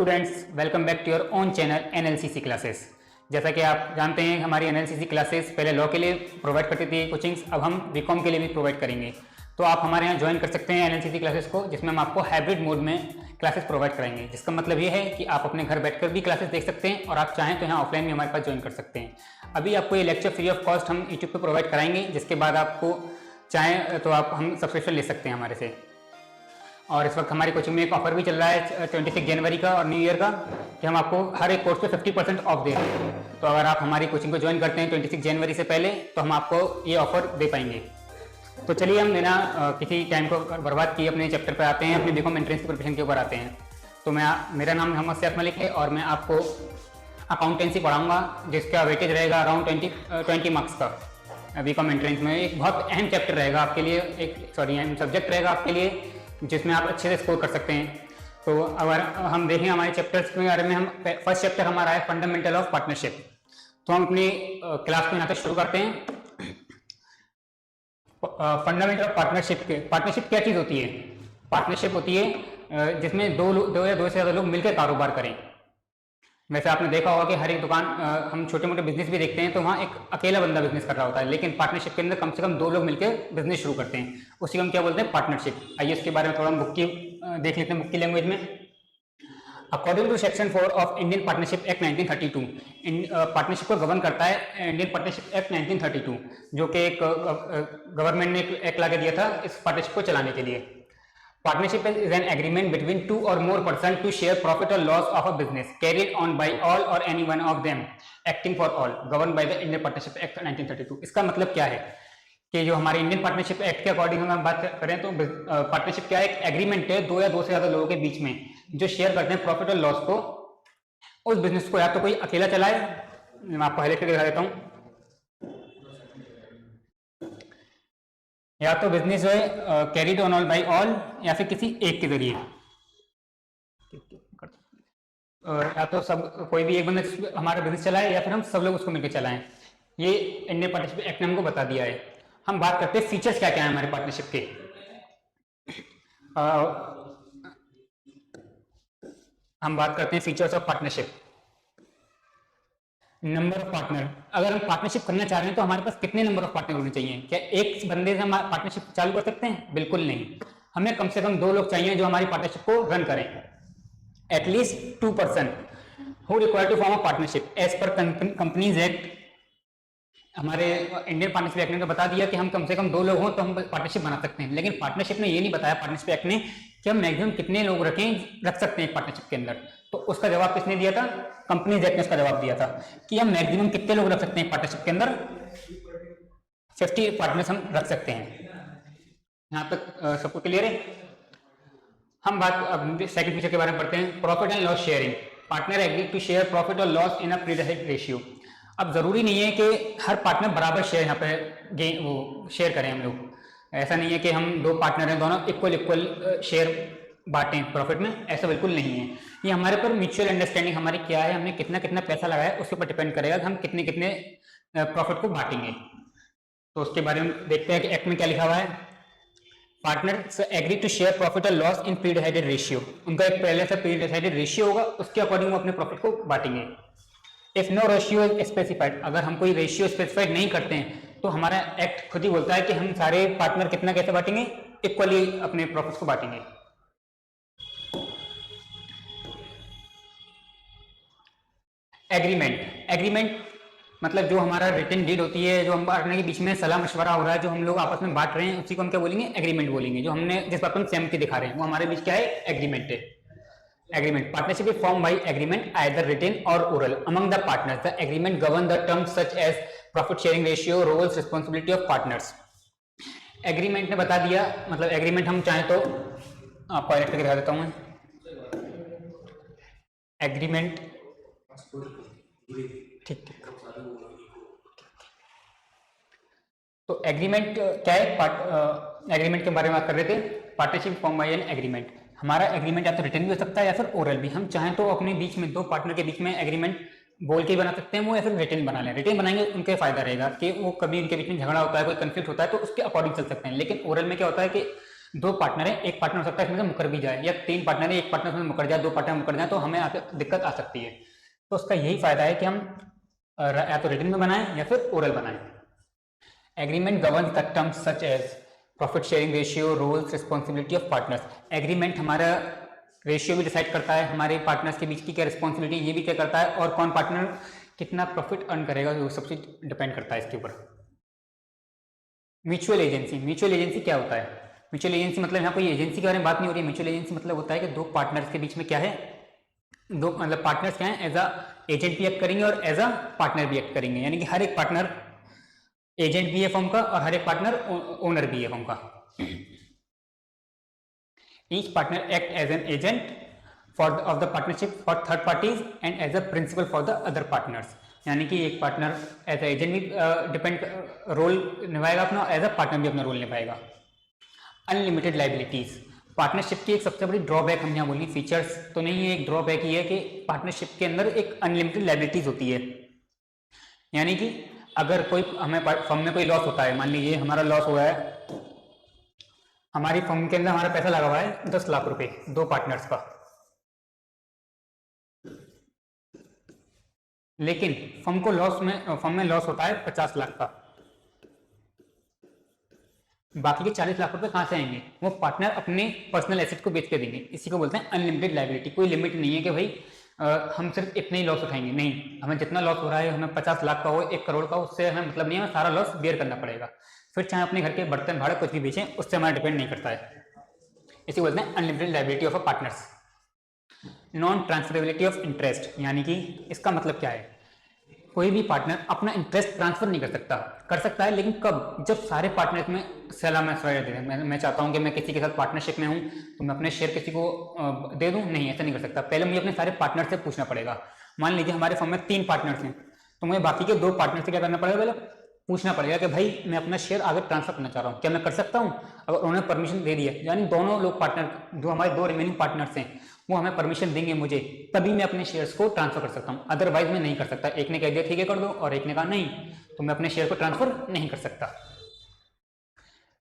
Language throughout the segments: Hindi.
Students, welcome back to your own channel NLCC classes. जैसा कि आप जानते हैं हमारी एनएलसीसी क्लासेस पहले लॉ के लिए प्रोवाइड करती थी कोचिंग्स, अब हम बीकॉम के लिए भी प्रोवाइड करेंगे। तो आप हमारे यहाँ ज्वाइन कर सकते हैं एनएलसीसी क्लासेस को, जिसमें हम आपको हाइब्रिड मोड में क्लासेस प्रोवाइड कराएंगे। जिसका मतलब ये है कि आप अपने घर बैठकर भी क्लासेस देख सकते हैं और आप चाहें तो यहाँ ऑफलाइन भी हमारे पास ज्वाइन कर सकते हैं। अभी आपको ये लेक्चर फ्री ऑफ कॉस्ट हम यूट्यूब पर प्रोवाइड कराएंगे, जिसके बाद आपको चाहें तो आप हम सब्सक्रिप्शन ले सकते हैं हमारे से। और इस वक्त हमारी कोचिंग में एक ऑफर भी चल रहा है 26 जनवरी का और न्यू ईयर का, कि हम आपको हर एक कोर्स पे 50% ऑफ दे रहे हैं। तो अगर आप हमारी कोचिंग को ज्वाइन करते हैं 26 जनवरी से पहले, तो हम आपको ये ऑफर दे पाएंगे। तो चलिए हम बिना किसी टाइम को बर्बाद किए अपने चैप्टर पर आते हैं, अपने बीकॉम एंट्रेंस की प्रिपरेशन के ऊपर आते हैं। तो मेरा नाम मोहम्मद सैफ मलिक है और मैं आपको अकाउंटेंसी पढ़ाऊँगा, जिसका वेटेज रहेगा अराउंड 20 मार्क्स का। बीकॉम एंट्रेंस में एक बहुत अहम चैप्टर रहेगा आपके लिए, अहम सब्जेक्ट रहेगा आपके लिए, जिसमें आप अच्छे से स्कोर कर सकते हैं। तो अगर हम देखें हमारे चैप्टर्स के बारे में, हम फर्स्ट चैप्टर हमारा है फंडामेंटल ऑफ पार्टनरशिप। तो हम अपनी क्लास को यहाँ से शुरू करते हैं। फंडामेंटल ऑफ पार्टनरशिप क्या चीज़ होती है? पार्टनरशिप होती है जिसमें दो या दो से ज़्यादा लोग मिलकर कारोबार करें। वैसे आपने देखा होगा कि हर एक दुकान, हम छोटे मोटे बिजनेस भी देखते हैं तो वहाँ एक अकेला बंदा बिजनेस कर रहा होता है, लेकिन पार्टनरशिप के अंदर कम से कम दो लोग मिलकर बिजनेस शुरू करते हैं। उसी को हम क्या बोलते हैं? पार्टनरशिप। आइए इसके बारे में थोड़ा हम बुक की देख लेते हैं, बुक की लैंग्वेज में। According to section 4 of Indian partnership act 1932, partnership को गवर्न करता है इंडियन पार्टनरशिप एक्ट 1932, जो कि एक गवर्नमेंट ने एक एक्ट ला के दिया था इस पार्टनरशिप को चलाने के लिए। Partnership is an agreement between two or more persons to share profit or loss of a business carried on by all or any one of them acting for all, governed by the Indian Partnership Act 1932। इसका मतलब क्या है कि जो हमारे इंडियन पार्टनरशिप एक्ट के अकॉर्डिंग हम बात करें तो पार्टनरशिप क्या है? एक एग्रीमेंट है दो या दो से ज्यादा लोगों के बीच में, जो शेयर करते हैं प्रॉफिट और लॉस को। उस बिजनेस को या तो कोई अकेला चलाए, मैं आपको हाईलाइट करके दिखा देता हूँ, या तो बिजनेस जो है carried on all by all, या फिर किसी एक के जरिए, या तो सब कोई भी एक बंदा हमारा बिजनेस चलाए या फिर हम सब लोग उसको मिलकर चलाएं। ये इंडियन पार्टनरशिप एक्ट ने हमको बता दिया है। हम बात करते हैं फीचर्स क्या क्या है हमारे पार्टनरशिप के। हम बात करते हैं features of partnership. Number of partner, अगर हम पार्टनरशिप करना चाह रहे हैं तो हमारे पास कितने नंबर ऑफ पार्टनर होने चाहिए? क्या एक बंदे से हम पार्टनरशिप चालू कर सकते हैं? बिल्कुल नहीं। हमें कम से कम दो लोग चाहिए जो हमारी पार्टनरशिप को रन करें। At least 2 person who require to form a partnership as per companies act. हमारे इंडियन पार्टनरशिप एक्ट ने बता दिया कि हम कम से कम दो लोग हों तो हम पार्टनरशिप बना सकते हैं, लेकिन पार्टनरशिप ने ये नहीं बताया, पार्टनरशिप एक्ट ने, कि हम मैक्सिमम कितने लोग रख सकते हैं पार्टनरशिप के अंदर। तो उसका जवाब किसने दिया था? कंपनीज एक्ट ने उसका जवाब दिया था कि हम मैक्सिमम कितने लोग रख सकते हैं पार्टनरशिप के अंदर? 50 पार्टनर्स हम रख सकते हैं। यहाँ तक सबको क्लियर है? हम बात सेकंड फीचर के बारे में पढ़ते हैं, profit and loss sharing. Partner agree to share profit और loss in a predefined ratio. अब जरूरी नहीं है कि हर पार्टनर बराबर शेयर यहाँ पे वो शेयर करें हम लोग। ऐसा नहीं है कि हम दो पार्टनर हैं, दोनों इक्वल शेयर बांटें प्रॉफिट में, ऐसा बिल्कुल नहीं है। ये हमारे पर म्यूचुअल अंडरस्टैंडिंग हमारी क्या है, हमने कितना कितना पैसा लगाया उसके ऊपर डिपेंड करेगा कि हम कितने कितने प्रॉफिट को बांटेंगे। तो उसके बारे में देखते हैं कि एक्ट में क्या लिखा हुआ है। Partners agree to share profit और loss in pre decided ratio. उनका एक पहले से प्री डिसाइडेड रेशियो होगा, उसके अकॉर्डिंग वो अपने प्रॉफिट को बांटेंगे। If no ratio is specified, अगर हम कोई रेशियो स्पेसिफाइड नहीं करते हैं तो हमारा एक्ट खुद ही बोलता है कि हम सारे पार्टनर कितना कैसे बांटेंगे? इक्वली अपने प्रॉफिट को बांटेंगे। एग्रीमेंट मतलब जो हमारा रिटन डीड होती है, जो हम पार्टनर के बीच में सलाह मशवरा हो रहा है, जो हम लोग आपस में बांट रहे हैं, उसी को हम क्या बोलेंगे? एग्रीमेंट बोलेंगे। जो हमने जिस बात पर सहमति दिखा रहे हैं वो हमारे बीच क्या है? एग्रीमेंट है। Agreement, partnership is form by agreement either written or oral among the partners. The agreement govern the terms such as profit sharing ratio, roles, responsibility of partners. Agreement ने बता दिया, मतलब एग्रीमेंट हम चाहें तो आपको हाईलाइट करके दिखा देता हूं। एग्रीमेंट ठीक। तो एग्रीमेंट क्या है? एग्रीमेंट के बारे में बात कर रहे थे। Partnership form by an agreement. हमारा एग्रीमेंट या तो रिटन भी हो सकता है या फिर ओरल भी। हम चाहें तो अपने बीच में दो पार्टनर के बीच में एग्रीमेंट बोल के बना सकते हैं वो, या फिर रिटन बना लें। रिटन बनाएंगे उनके फायदा रहेगा कि वो कभी उनके बीच में झगड़ा होता है, कोई कंफ्लिक्ट होता है तो उसके अकॉर्डिंग चल सकते हैं। लेकिन ओरल में क्या होता है कि दो पार्टनर है, एक पार्टनर हो सकता है इसमें से मुकर भी जाए, या तीन पार्टनर है, एक पार्टनर में मुकर जाए, दो पार्टनर मुकर जाए, तो हमें दिक्कत आ सकती है। तो उसका यही फायदा है कि हम या तो रिटन में बनाएं या फिर ओरल बनाएं। Agreement govern the terms such as profit sharing ratio, roles, responsibility of partners. Agreement हमारा रेशियो भी डिसाइड करता है, हमारे पार्टनर्स के बीच की क्या रिस्पॉन्सिबिलिटी ये भी क्या करता है, और कौन पार्टनर कितना प्रॉफिट अर्न करेगा वो सबसे डिपेंड करता है इसके ऊपर। म्यूचुअल एजेंसी, म्यूचुअल एजेंसी क्या होता है? म्यूचुअल एजेंसी मतलब यहाँ कोई एजेंसी के बारे में बात नहीं हो रही है। म्यूचुअल एजेंसी मतलब होता है कि दो पार्टनर्स के बीच में क्या है, दो मतलब पार्टनर्स क्या है, एज अ एजेंट भी एक्ट करेंगे और एज अ पार्टनर भी एक्ट करेंगे, यानी कि हर एक पार्टनर एजेंट भी है फर्म का और हर एक पार्टनर ओनर भी है फर्म का। Each partner act as an agent of the partnership for third parties and as a principal for the other partners, यानी कि एक पार्टनर एज ए एजेंट भी डिपेंड रोल निभाएगा अपना, एज अ पार्टनर भी अपना रोल निभाएगा। अनलिमिटेड लाइबिलिटीज, पार्टनरशिप की एक सबसे बड़ी ड्रॉबैक हम यहाँ बोली, फीचर्स तो नहीं है, एक ड्रॉबैक ये है कि पार्टनरशिप के अंदर एक अनलिमिटेड लाइबिलिटीज होती है। यानी कि अगर कोई हमें फर्म में कोई लॉस होता है, मान लीजिए हमारा लॉस हुआ है, हमारी फर्म के अंदर हमारा पैसा लगा हुआ है 10 लाख रुपए दो पार्टनर्स का, लेकिन फर्म में लॉस होता है 50 लाख का, बाकी के 40 लाख रुपए कहां से आएंगे? वो पार्टनर अपने पर्सनल एसेट को बेच के देंगे। इसी को बोलते हैं अनलिमिटेड लाइबिलिटी। कोई लिमिट नहीं है कि भाई हम सिर्फ इतने ही लॉस उठाएंगे, नहीं, हमें जितना लॉस हो रहा है, हमें 50 लाख का हो, 1 करोड़ का, उससे हमें मतलब नहीं है, सारा लॉस बेयर करना पड़ेगा। फिर चाहे अपने घर के बर्तन भाड़ा कुछ भी बेचें, उससे हमारा डिपेंड नहीं करता है। इसी बोलते हैं unlimited liability of a partners. Non transferability of interest, यानी कि इसका मतलब क्या है, कोई भी पार्टनर अपना इंटरेस्ट ट्रांसफर नहीं कर सकता है, लेकिन कब? जब सारे पार्टनर्स में सलाह मशवरा दे दें। मैं चाहता हूं कि मैं किसी के साथ पार्टनरशिप में हूं तो मैं अपने शेयर किसी को दे दूं, नहीं, ऐसा नहीं कर सकता। पहले मुझे अपने सारे पार्टनर से पूछना पड़ेगा। मान लीजिए हमारे फर्म में 3 पार्टनर्स हैं, तो मुझे बाकी के 2 पार्टनर से क्या करना पड़ेगा, पहले पूछना पड़ेगा कि भाई मैं अपना शेयर आगे ट्रांसफर करना चाह रहा हूँ, क्या मैं कर सकता हूँ? अगर उन्होंने परमिशन दे दी है, यानी दोनों लोग पार्टनर जो हमारे 2 रिमेनिंग पार्टनर्स हैं वो हमें परमिशन देंगे मुझे, तभी मैं अपने शेयर्स को ट्रांसफर कर सकता हूँ, अदरवाइज मैं नहीं कर सकता। एक ने कह दिया ठीक है कर दो और एक ने कहा नहीं, तो मैं अपने शेयर को ट्रांसफर नहीं कर सकता।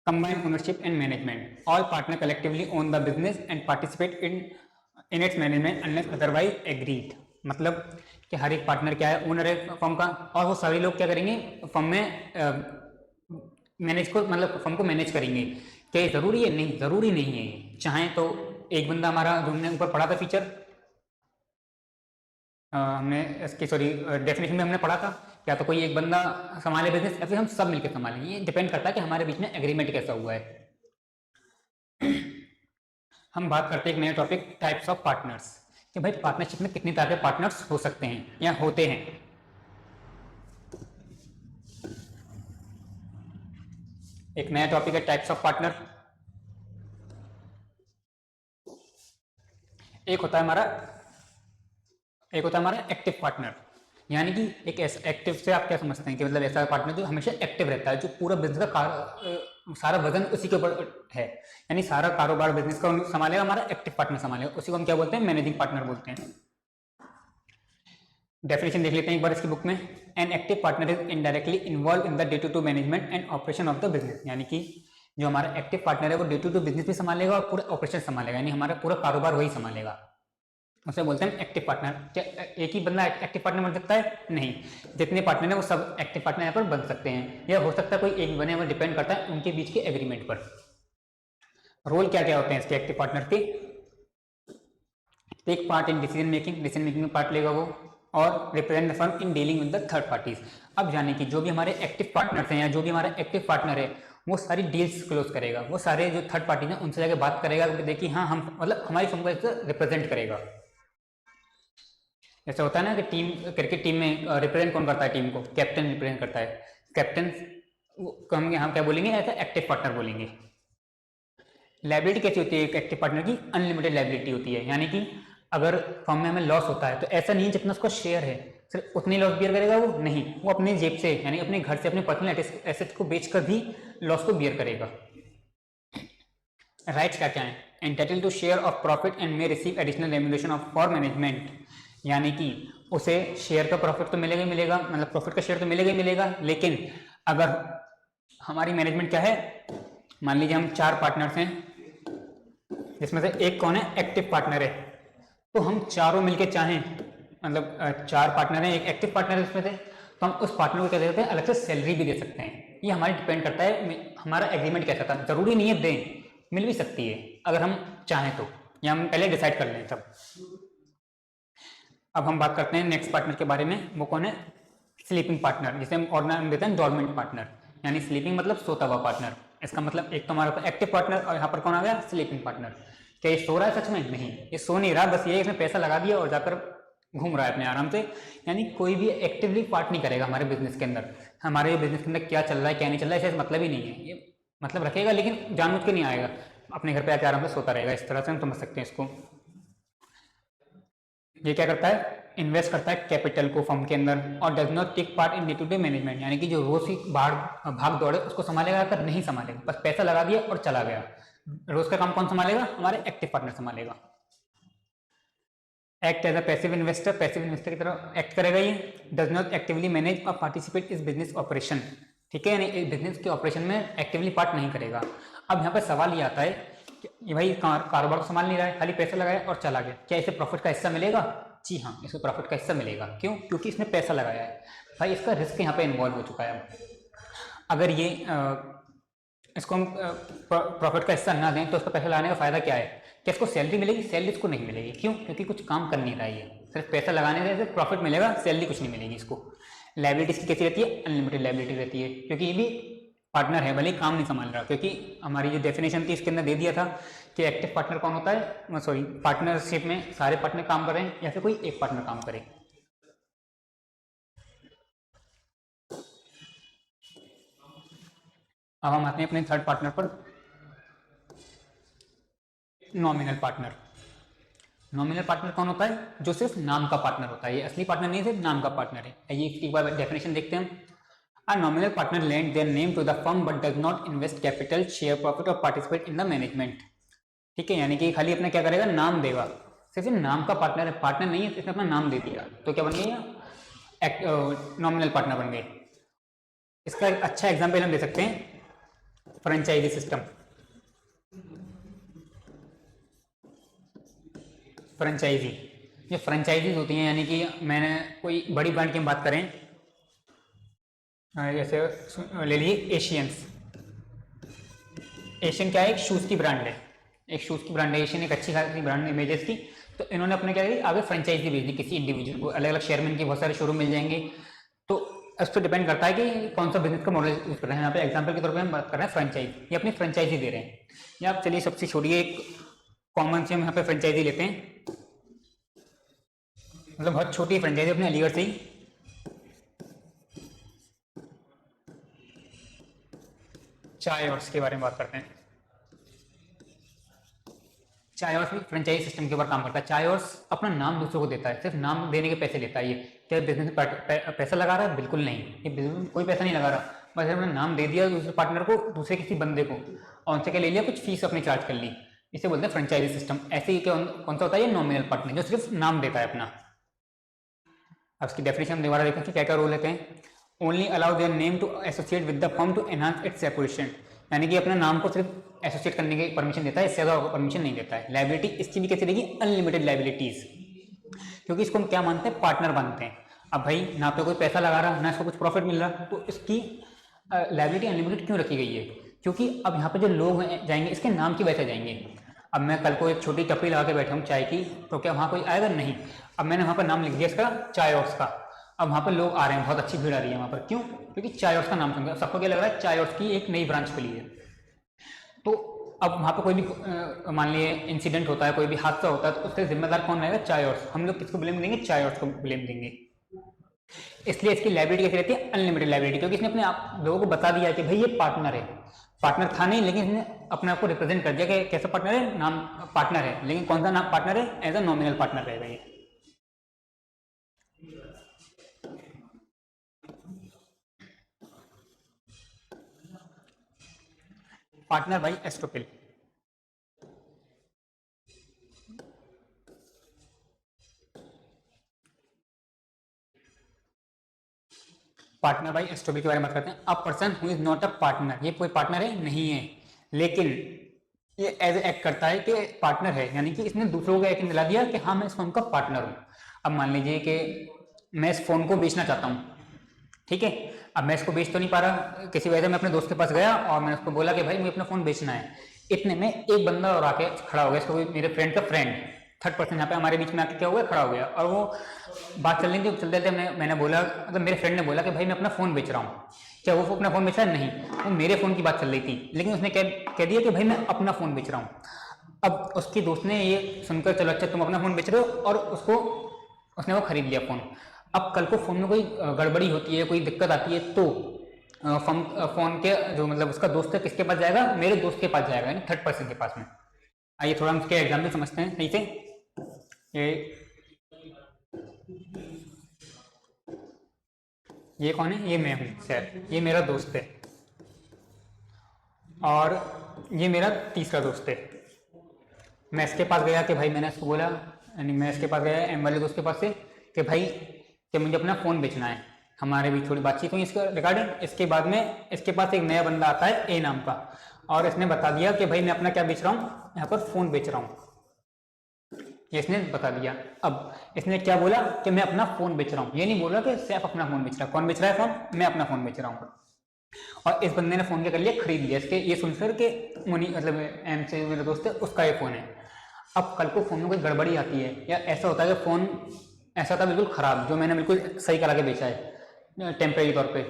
Combined ownership and management, all partner collectively own the business and participate in its management unless otherwise agreed. मतलब कि हर एक पार्टनर क्या है, ओनर है फर्म का, और वो सभी लोग क्या करेंगे, फर्म में फर्म को मैनेज करेंगे। क्या ये जरूरी है? नहीं, जरूरी नहीं है। चाहे तो एक बंदा हमारा, जो हमने ऊपर पढ़ा था फीचर, हमने इसकी डेफिनेशन में हमने पढ़ा था, क्या तो कोई एक बंदा संभाले बिजनेस या फिर हम सब मिलकर संभालें, ये डिपेंड करता है कि हमारे बीच में एग्रीमेंट कैसा हुआ है। हम बात करते हैं एक नया टॉपिक, टाइप्स ऑफ पार्टनर्स, कि भाई पार्टनरशिप में कितनी तरह के पार्टनर्स हो सकते हैं या होते हैं। एक नया टॉपिक है टाइप्स ऑफ पार्टनर। एक होता है हमारा एक्टिव पार्टनर, यानी कि एक ऐसा एक्टिव से आप क्या समझते हैं कि मतलब ऐसा पार्टनर जो हमेशा एक्टिव रहता है, जो पूरा बिजनेस का सारा वजन उसी के ऊपर है, यानी सारा कारोबार बिजनेस का संभालेगा, हमारा एक्टिव पार्टनर संभालेगा, उसी को हम क्या बोलते हैं, मैनेजिंग पार्टनर बोलते हैं। डेफिनेशन देख लेते हैं एक बार इसकी बुक में। An active partner is indirectly involve in the day to day management and operation of the business, यानी कि जो हमारा एक्टिव पार्टनर है वो डे टू डे बिजनेस भी संभालेगा और पूरा ऑपरेशन संभालेगा, यानी हमारा पूरा कारोबार वही संभालेगा, उसे बोलते हैं एक्टिव पार्टनर। क्या एक ही बंदा एक्टिव पार्टनर बन सकता है? नहीं, जितने पार्टनर हैं वो सब एक्टिव पार्टनर यहाँ पर बन सकते हैं, या हो सकता है कोई एक बने, हुए डिपेंड करता है उनके बीच के एग्रीमेंट पर। रोल क्या क्या होते हैं इसके एक्टिव पार्टनर के? Take part in decision making में पार्ट लेगा वो, और represent the firm in dealing with the third parties. अब जाने कि जो भी हमारे एक्टिव पार्टनर्स हैं या जो भी हमारा एक्टिव पार्टनर है वो सारी डील्स क्लोज करेगा, वो सारे जो थर्ड पार्टी हैं उनसे जाकर बात करेगा, देखिए हाँ हम मतलब हमारी फर्म को रिप्रेजेंट करेगा। ऐसा होता है ना कि क्रिकेट टीम में रिप्रेजेंट कौन करता है टीम को? कैप्टन रिप्रेजेंट करता है। कैप्टन को हम क्या बोलेंगे, ऐसा एक्टिव पार्टनर बोलेंगे। लाइबिलिटी कैसी होती है एक एक्टिव पार्टनर की? अनलिमिटेड लाइबिलिटी होती है, यानी कि अगर फर्म में हमें लॉस होता है तो ऐसा नहीं जितना उसका शेयर है सिर्फ उतनी लॉस बियर करेगा वो, नहीं, वो अपने जेब से यानी अपने घर से अपने पर्सनल एसेट्स को बेचकर भी लॉस को बियर करेगा। राइट्स क्या क्या है? Entitled to share of profit and may receive additional remuneration of for management, यानी कि उसे शेयर का प्रॉफिट तो मिलेगा ही मिलेगा, मतलब प्रॉफिट का शेयर तो मिलेगा ही मिलेगा, लेकिन अगर हमारी मैनेजमेंट क्या है, मान लीजिए हम 4 पार्टनर्स हैं, जिसमें से एक कौन है, एक्टिव पार्टनर है। तो हम चारों मिलके चाहें, मतलब चार पार्टनर हैं, एक एक्टिव पार्टनर है उसमें से, तो हम उस पार्टनर को क्या दे सकते हैं, अलग से सैलरी भी दे सकते हैं। ये हमारे डिपेंड करता है हमारा एग्रीमेंट कैसा था। जरूरी नहीं है दें, मिल भी सकती है अगर हम चाहें तो, या हम पहले डिसाइड कर लें तब। अब हम बात करते हैं नेक्स्ट पार्टनर के बारे में। वो कौन है, स्लीपिंग पार्टनर, जिसे हम और नाम देते हैं डॉर्मेंट पार्टनर। यानी स्लीपिंग मतलब सोता हुआ पार्टनर। इसका मतलब एक तो हमारा एक्टिव पार्टनर और यहाँ पर कौन आ गया, स्लीपिंग पार्टनर। क्या ये सो रहा है सच में? नहीं, ये सो नहीं रहा, बस ये इसने पैसा लगा दिया और जाकर घूम रहा है अपने आराम से। यानी कोई भी एक्टिवली पार्ट नहीं करेगा हमारे बिजनेस के अंदर। हमारे बिजनेस के अंदर क्या चल रहा है क्या नहीं चल रहा है इससे मतलब ही नहीं है। ये मतलब रखेगा लेकिन जानबूझ के नहीं आएगा, अपने घर पे आके आराम से सोता रहेगा। इस तरह से हम समझ सकते हैं इसको। ये क्या करता है, इन्वेस्ट करता है कैपिटल को फर्म के अंदर, और does not take part in day to day management. यानी कि जो रोज की भाग दौड़ है उसको संभालेगा कर नहीं संभालेगा, बस पैसा लगा दिया और चला गया। रोज का काम कौन संभालेगा, हमारे एक्टिव पार्टनर संभालेगा। Act as a passive investor, passive investor की तरह एक्ट करेगा ये। डज नॉट एक्टिवली मैनेज और पार्टिसिपेट इस बिजनेस ऑपरेशन, ठीक है, यानी बिजनेस के ऑपरेशन में एक्टिवली पार्ट नहीं करेगा। अब यहाँ पर सवाल ये आता है कि भाई कारोबार को संभाल नहीं रहा है, खाली पैसा लगाया और चला गया, क्या इसे प्रॉफिट का हिस्सा मिलेगा? जी हाँ, इसको प्रॉफिट का हिस्सा मिलेगा। क्यों? क्योंकि इसने पैसा लगाया है भाई, इसका रिस्क यहाँ पे इन्वॉल्व हो चुका है। अगर ये इसको हम प्रॉफिट का हिस्सा ना दें तो इसका पैसा लगाने का फायदा क्या है? क्या इसको सैलरी मिलेगी? सैलरी इसको नहीं मिलेगी। क्यों? क्योंकि कुछ काम कर नहीं रहा है ये, सिर्फ पैसा लगाने से सिर्फ प्रॉफिट मिलेगा, सैलरी कुछ नहीं मिलेगी इसको। लाइबिलिटीज की कैसी रहती है? अनलिमिटेड लाइबिलिटी रहती है, क्योंकि ये भी पार्टनर है भले काम नहीं संभाल रहा। क्योंकि हमारी जो डेफिनेशन थी इसके अंदर दे दिया था कि एक्टिव पार्टनर कौन होता है, सॉरी, पार्टनरशिप में सारे पार्टनर काम करें या फिर कोई एक पार्टनर काम करे। अब हम आते हैं अपने थर्ड पार्टनर पर, नॉमिनल पार्टनर। नॉमिनल पार्टनर कौन होता है? जो सिर्फ नाम का पार्टनर होता है। ये असली पार्टनर नहीं, सिर्फ नाम का पार्टनर है। ये एक बार डेफिनेशन देखते हैं हम। A nominal partner lend their name to the firm but does not invest capital, share profit or participate in the management। ठीक है, यानी कि खाली अपना क्या करेगा, नाम देगा। सिर्फ नाम का पार्टनर है, पार्टनर नहीं है, इसने अपना नाम दे दिया तो क्या बन गया, नॉमिनल पार्टनर बन गए। इसका एक अच्छा एग्जांपल हम दे सकते हैं, फ्रेंचाइजी सिस्टम। फ्रेंचाइजी, ये फ्रेंचाइजीज होती हैं, यानी कि मैंने कोई बड़ी ब्रांड की हम बात करें, जैसे ले लीजिए एशियंस। एशियन क्या है, एक शूज़ की ब्रांड है, एक शूज़ की ब्रांड है एशियन, एक अच्छी खासी ब्रांड है इमेजेस की। तो इन्होंने अपने क्या किया, आगे फ्रेंचाइजी भेज दी किसी इंडिविजुअल को। अलग अलग शहर में इनके बहुत सारे शोरूम मिल जाएंगे। तो इस पर डिपेंड करता है कि कौन सा बिजनेस का मॉडल यूज कर रहे हैं। यहाँ पे एग्जाम्पल के तौर पर हम बात कर रहे हैं फ्रेंचाइजी, ये अपनी फ्रेंचाइजी दे रहे हैं। या आप चलिए सबसे छोड़िए, एक कॉमन से हम यहाँ पे फ्रेंचाइजी लेते हैं, मतलब बहुत छोटी फ्रेंचाइजी अपने अलीगढ़ से ही। चाय और के बारे में बात करते हैं। चाय और भी फ्रेंचाइजी सिस्टम के ऊपर काम करता है। चाय और अपना नाम दूसरों को देता है, सिर्फ नाम देने के पैसे लेता है। ये क्या बिजनेस में पैसा लगा रहा है? बिल्कुल नहीं, ये बिजनेस कोई पैसा नहीं लगा रहा, बस हमने नाम दे दिया दूसरे पार्टनर को, दूसरे किसी बंदे को, और उनसे क्या ले लिया, कुछ फीस अपनी चार्ज कर ली। इसे बोलते हैं फ्रेंचाइजी सिस्टम। ऐसे ही कौन सा होता है, ये नॉमिनल पार्टनर, जो सिर्फ नाम देता है अपना। अब इसकी डेफिनेशन दोबारा देखा कि क्या क्या रोल लेते हैं। Only allow their name to associate with the firm to enhance its reputation, यानी कि अपने नाम को सिर्फ एसोसिएट करने की परमिशन देता है, इससे ज़्यादा परमिशन नहीं देता है। लाइबिलिटी इसकी भी कैसी रहेगी, अनलिमिटेड लाइबिलिटीज, क्योंकि इसको हम क्या मानते हैं, पार्टनर मानते हैं। अब भाई ना तो कोई पैसा लगा रहा ना इसको कुछ प्रॉफिट मिल रहा, तो इसकी लाइबिलिटी अनलिमिटेड क्यों रखी गई है? क्योंकि अब यहाँ पे जो लोग जाएंगे इसके नाम की वजह से जाएंगे। अब मैं कल को एक छोटी टपरी लगा के बैठा हूँ चाय की, तो क्या वहाँ कोई आएगा? नहीं। अब मैंने वहाँ पर नाम लिख दिया इसका, चाय ऑर्स का। अब वहाँ पर लोग आ रहे हैं, बहुत अच्छी भीड़ आ रही है वहाँ पर। क्यों? क्योंकि चाय ऑर्स का नाम सुन गया, सबको क्या लग रहा है, चाय ऑर्स की एक नई ब्रांच खुली है। तो अब वहाँ पर कोई भी मान लिए इंसिडेंट होता है, कोई भी हादसा होता है, तो उसके जिम्मेदार कौन रहेगा? चाय ऑर्स। हम लोग किसको ब्लेम देंगे? चाय ऑर्स को ब्लेम देंगे। इसलिए इसकी लाइबिलिटी कैसी रहती है, अनलिमिटेड लाइबिलिटी, क्योंकि इसने अपने आप लोगों को बता दिया कि भाई ये पार्टनर है। पार्टनर था नहीं, लेकिन इसने अपने आप को रिप्रेजेंट कर दिया कि कैसा पार्टनर है, नाम पार्टनर है, लेकिन कौन सा नाम पार्टनर है, एज अ नॉमिनल पार्टनर रहेगा ये। Partner by estoppel. Partner by estoppel के बारे में बात करते हैं। A person who is not a partner, ये कोई पार्टनर है नहीं है, लेकिन ये एज एक्ट करता है कि पार्टनर है, यानी कि इसने दूसरों को यकीन दिला दिया कि हाँ मैं इस फोन का पार्टनर हूँ। अब मान लीजिए कि मैं इस फोन को बेचना चाहता हूँ, ठीक है। अब मैं इसको बेच तो नहीं पा रहा, किसी वजह से मैं अपने दोस्त के पास गया और मैंने उसको बोला कि भाई मुझे अपना फोन बेचना है। इतने में एक बंदा और आके खड़ा हो गया, इसको मेरे फ्रेंड का फ्रेंड, थर्ड पर्सन यहाँ पे हमारे बीच में आके क्या हो गया, खड़ा हो गया। और वो बात चल रही थी, चलते थे, मैंने बोला, मतलब मेरे फ्रेंड ने बोला कि भाई मैं अपना फोन बेच रहा हूँ। क्या वो अपना फोन बेच रहा है? नहीं, वो मेरे फोन की बात चल रही थी, लेकिन उसने कह दिया कि भाई मैं अपना फोन बेच रहा हूँ। अब उसकी दोस्त ने ये सुनकर, चलो अच्छा तुम अपना फोन बेच रहे हो, और उसने वो खरीद लिया फोन। अब कल को फोन में कोई गड़बड़ी होती है, कोई दिक्कत आती है, तो फोन के जो मतलब उसका दोस्त है किसके पास जाएगा? मेरे दोस्त के पास जाएगा, यानी थर्ड पर्सन के पास में। आइए थोड़ा हम इसके एग्जाम्पल समझते हैं सही से। ये कौन है? ये मैं हूँ सर, ये मेरा दोस्त है, और ये मेरा तीसरा दोस्त है। मैं इसके पास गया कि भाई, मैंने इसको बोला, यानी मैं इसके पास गया एम वाले दोस्त के पास से कि भाई कि मुझे अपना फ़ोन बेचना है। हमारे भी थोड़ी बातचीत हुई इसके रिगार्डिंग। इसके बाद में इसके पास एक नया बंदा आता है ए नाम का, और इसने बता दिया कि भाई मैं अपना क्या बेच रहा हूँ, यहाँ पर फ़ोन बेच रहा हूँ, ये इसने बता दिया। अब इसने क्या बोला कि मैं अपना फ़ोन बेच रहा हूँ, ये नहीं बोल रहा कि सिर्फ अपना फ़ोन बेच रहा है। कौन बेच रहा है फ़ोन? मैं अपना फ़ोन बेच रहा हूँ। और इस बंदे ने फ़ोन क्या कर लिया, खरीद लिया। इसके ये सुनकर के मुनी, मतलब एम से मेरा दोस्त है, उसका ये फ़ोन है। अब कल को फ़ोन में कोई गड़बड़ी आती है, या ऐसा होता है कि फ़ोन ऐसा था बिल्कुल ख़राब, जो मैंने बिल्कुल सही करा के बेचा है टेम्परेरी तौर पे,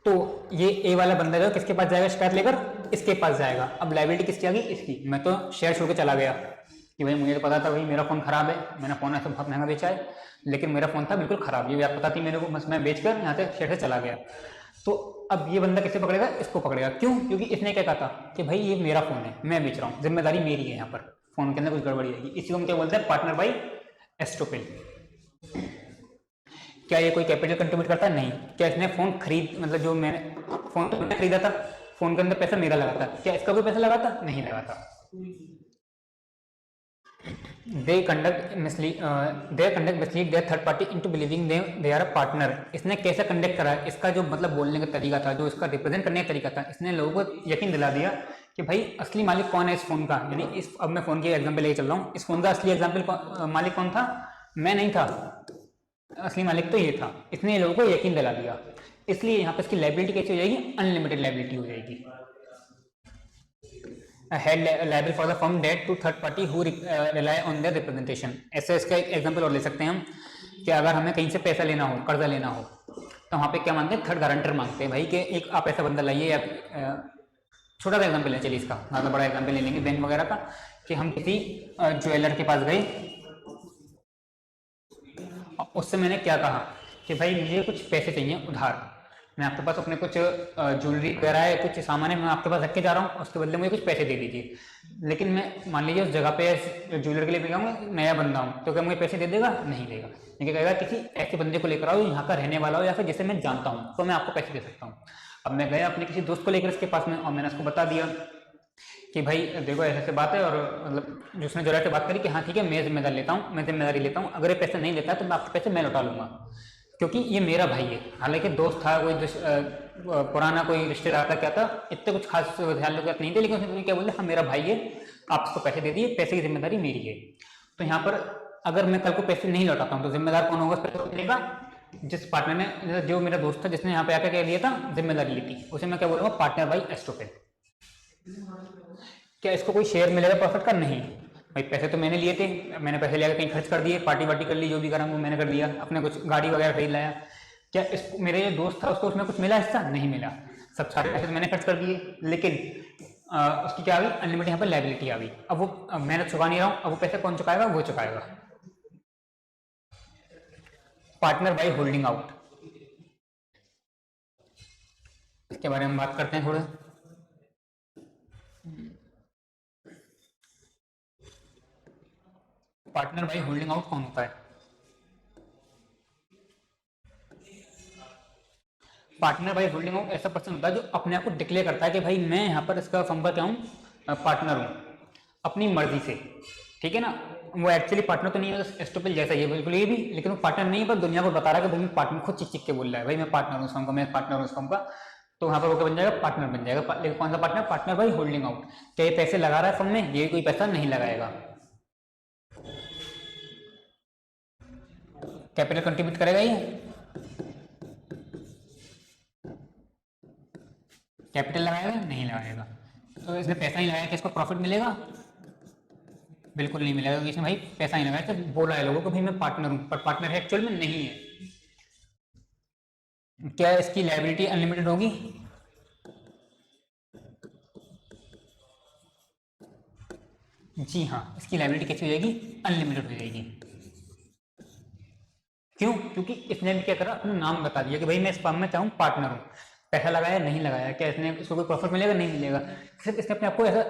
तो ये ए वाला बंदा जो किसके पास जाएगा शिकायत लेकर? इसके पास जाएगा। अब लाइबिलिटी किसकी आ गई? इसकी। मैं तो शेयर छोड़ के चला गया कि भाई मुझे तो पता था भाई मेरा फ़ोन ख़राब है, मैंने फ़ोन ऐसा बहुत महंगा बेचा है, लेकिन मेरा फ़ोन था बिल्कुल ख़राब, ये बात पता थी मेरे को, बस मैं बेच कर यहाँ से शेयर से चला गया। तो अब ये बंदा किसे पकड़ेगा? इसको पकड़ेगा। क्यों? क्योंकि इसने क्या कहा था कि भाई ये मेरा फ़ोन है, मैं बेच रहा हूँ, जिम्मेदारी मेरी है, यहाँ पर फ़ोन के अंदर कुछ गड़बड़ी आएगी। इसी को हम क्या बोलते हैं? Partner by estoppel. क्या ये कोई कैपिटल कंट्रीब्यूट करता है? नहीं। क्या इसने फ़ोन खरीद, मतलब जो मैंने फ़ोन तो मैंने खरीदा था, फ़ोन के अंदर पैसा मेरा लगा था, क्या इसका कोई पैसा लगा था? नहीं लगा था। They conduct mislead their third party into believing they are a partner। इसने कैसा कंडक्ट करा है? इसका जो मतलब बोलने का तरीका था, जो इसका रिप्रेजेंट करने का तरीका था, इसने लोगों को यकीन दिला दिया कि भाई असली मालिक कौन है इस फोन का। यानी इस, अब मैं फोन की एग्जांपल लेके चल रहा हूँ, इस फोन का असली मालिक कौन था? मैं नहीं था, असली मालिक तो ये था। इसने लोगों को यकीन दिला दिया, इसलिए यहाँ पर इसकी लाइबिलिटी कैसी हो जाएगी? अनलिमिटेड लाइबिलिटी हो जाएगी। Held liable for the firm debt to third party who rely on their representation. ऐसे इसका एक एग्जांपल और ले सकते हैं हम कि अगर हमें कहीं से पैसा लेना हो, कर्जा लेना हो, तो वहाँ पे क्या मांगते हैं? थर्ड गारंटर मांगते हैं भाई कि एक आप ऐसा बंदा लाइए, या छोटा सा एग्जांपल है, चलिए इसका ज़्यादा बड़ा एग्जांपल ले लेंगे बैंक वगैरह का, कि हम किसी ज्वेलर के पास गए, उससे मैंने क्या कहा कि भाई मुझे कुछ पैसे चाहिए उधार, मैं आपके पास अपने कुछ ज्वेलरी वगैरह है, कुछ सामान है, मैं आपके पास रख के जा रहा हूँ, उसके बदले मुझे कुछ पैसे दे दीजिए। लेकिन मैं मान लीजिए उस जगह पे ज्वेलर के लिए भी जाऊँगा, नया बंदा हूँ, तो क्या मुझे पैसे दे देगा? नहीं देगा। लेकिन कहेगा किसी ऐसे बंदे को लेकर आओ यहाँ का रहने वाला हो, या फिर जिसे मैं जानता हूँ, तो मैं आपको पैसे दे सकता हूँ। अब मैं गया अपने किसी दोस्त को लेकर इसके पास में, और मैंने उसको बता दिया कि भाई देखो ऐसे बात है, और मतलब जिसने ज्वेलर से बात करी कि हाँ ठीक है मैं जिम्मेदारी लेता हूँ, अगर ये पैसे नहीं देता तो मैं आपके पैसे मैं लौटा लूँगा, क्योंकि ये मेरा भाई है। हालांकि दोस्त था, कोई पुराना कोई रिश्तेदार था, क्या था, इतने कुछ खास ध्यान रखत नहीं थे, लेकिन उसने क्या बोले, हाँ मेरा भाई है, आप उसको पैसे दे दिए, पैसे की जिम्मेदारी मेरी है। तो यहाँ पर अगर मैं कल को पैसे नहीं लौटाता हूँ तो जिम्मेदार कौन होगा उस पैसे को देगा? जिस पार्टनर ने, जो मेरा दोस्त था जिसने यहाँ पे आकर क्या लिया था, जिम्मेदारी ली थी, उसे मैं क्या बोलूँगा? Partner by estoppel. क्या इसको कोई शेयर मिलेगा प्रॉफिट का? नहीं भाई, पैसे तो मैंने लिए थे, मैंने पैसे लेकर कहीं खर्च कर दिए, पार्टी वार्टी कर ली, जो भी करा वो मैंने कर दिया, अपने कुछ गाड़ी वगैरह खरीद लाया। क्या इस मेरे जो दोस्त था उसको उसमें कुछ मिला हिस्सा? नहीं मिला, सब सारे पैसे मैंने खर्च कर दिए। लेकिन उसकी क्या आ गई? अनलिमिटेड यहाँ पर लाइबिलिटी आ गई। अब वो मैंने चुका नहीं रहा हूँ, अब वो पैसे कौन चुकाएगा? वो चुकाएगा, पार्टनर बाई होल्डिंग आउट। इसके बारे में बात करते हैं थोड़े। पार्टनर बाई होल्डिंग आउट कौन होता है? पार्टनर बाई होल्डिंग आउट ऐसा पर्सन होता है जो अपने आप को डिक्लेयर करता है कि भाई मैं यहाँ पर इसका फर्म का क्या हूँ, पार्टनर हूँ, अपनी मर्जी से, ठीक है ना। वो एक्चुअली पार्टनर तो नहीं है, एस्टोपेल जैसा ही है बिल्कुल ये भी, लेकिन वो पार्टनर नहीं है, पर दुनिया को बता रहा है कि भाई मैं पार्टनर, खुद चिक चिक के बोल रहा है भाई मैं पार्टनर हूँ उस फर्म का, मैं पार्टनर हूँ उस फर्म का। तो वहाँ पर वो क्या बन जाएगा, पार्टनर बन जाएगा। लेकिन कौन सा partner, partner by holding out. क्या ये पैसे लगा रहा है फर्म में, ये कोई पैसा नहीं लगाएगा। कैपिटल कंट्रीब्यूट करेगा ये, कैपिटल लगाएगा नहीं लगाएगा। तो इसने पैसा नहीं लगाया, किसको प्रॉफिट मिलेगा, बिल्कुल नहीं मिलेगा, क्योंकि इसने भाई पैसा नहीं लगाया। तो बोला है लोगों को भाई मैं पार्टनर हूँ, पर पार्टनर है एक्चुअल में नहीं है। क्या इसकी लायबिलिटी अनलिमिटेड होगी, जी हाँ, इसकी लायबिलिटी कैसी हो जाएगी, अनलिमिटेड हो जाएगी। क्यों, क्योंकि इसने भी क्या करा, अपना नाम बता दिया कि भाई मैं इस फर्म में चाहूँ पार्टनर हूँ। पैसा लगाया नहीं लगाया, क्या इसने, इसको कोई प्रॉफिट मिलेगा नहीं मिलेगा, सिर्फ इसने अपने आप को ऐसा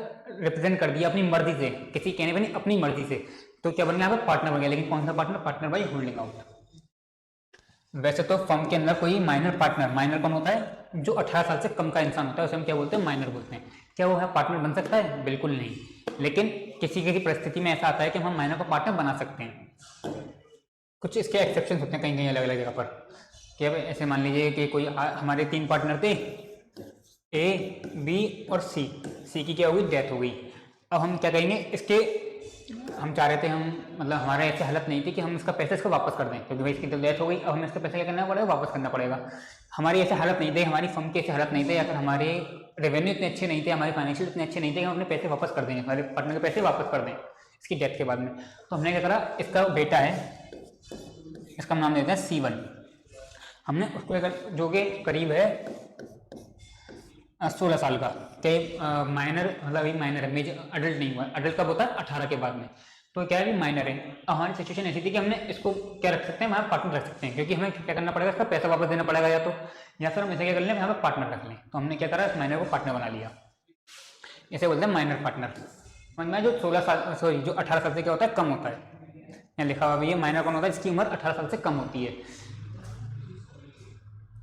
रिप्रेजेंट कर दिया अपनी मर्जी से, किसी कहने पर नहीं, अपनी मर्जी से। तो क्या बन गया, यहाँ पर पार्टनर बन गया। लेकिन कौन सा partner, partner by holding out. वैसे तो फर्म के अंदर कोई माइनर पार्टनर, माइनर कौन होता है, जो 18 साल से कम का इंसान होता है, उसे हम क्या बोलते हैं, माइनर बोलते हैं। क्या वो है पार्टनर बन सकता है, बिल्कुल नहीं। लेकिन किसी किसी परिस्थिति में ऐसा आता है कि हम माइनर को पार्टनर बना सकते हैं। कुछ इसके एक्सेप्शन होते हैं कहीं कहीं अलग अलग जगह पर। क्या ऐसे मान लीजिए कि कोई हमारे 3 पार्टनर थे, ए बी और सी, सी की क्या हुई, डेथ हो गई। अब हम क्या कहेंगे, इसके हम चाह रहे थे, हम मतलब हमारे ऐसे हालत नहीं थी कि हम इसका पैसा इसको वापस कर दें, क्योंकि भाई इसकी तो डेथ हो गई, अब हमें इसका पैसा क्या करना पड़ेगा, वापस करना पड़ेगा। हमारी ऐसे हालत नहीं थी, हमारी फर्म की ऐसी हालत नहीं थी, या फिर हमारे रेवेन्यू इतने अच्छे नहीं थे, हमारे फाइनेंशियल इतने अच्छे नहीं थे कि हम अपने पैसे वापस कर देंगे, हमारे पार्टनर के पैसे वापस कर दें इसकी डेथ के बाद में। तो हमने क्या करा, इसका बेटा है, इसका नाम देते हैं C1। हमने उसको जो कि करीब है 16 साल का, क्या माइनर, मतलब अभी माइनर है, मेजर अडल्ट नहीं हुआ। अडल्ट कब होता है, 18 के बाद में। तो क्या है, माइनर है। अब हमारी सिचुएशन ऐसी थी कि हमने इसको क्या रख सकते हैं, हमारा पार्टनर रख सकते हैं, क्योंकि हमें क्या करना पड़ेगा, इसका पैसा वापस देना पड़ेगा, या फिर हम इसे क्या कर लें, यहाँ पर पार्टनर रख लें। तो हमने क्या करा, इस माइनर को पार्टनर बना लिया, इसे बोलते हैं माइनर पार्टनर। समझ में, जो 16 साल, सॉरी जो 18 साल से क्या होता है, कम होता है। यहाँ लिखा हुआ भी है, माइनर कौन होता है, जिसकी उम्र 18 साल से कम होती है।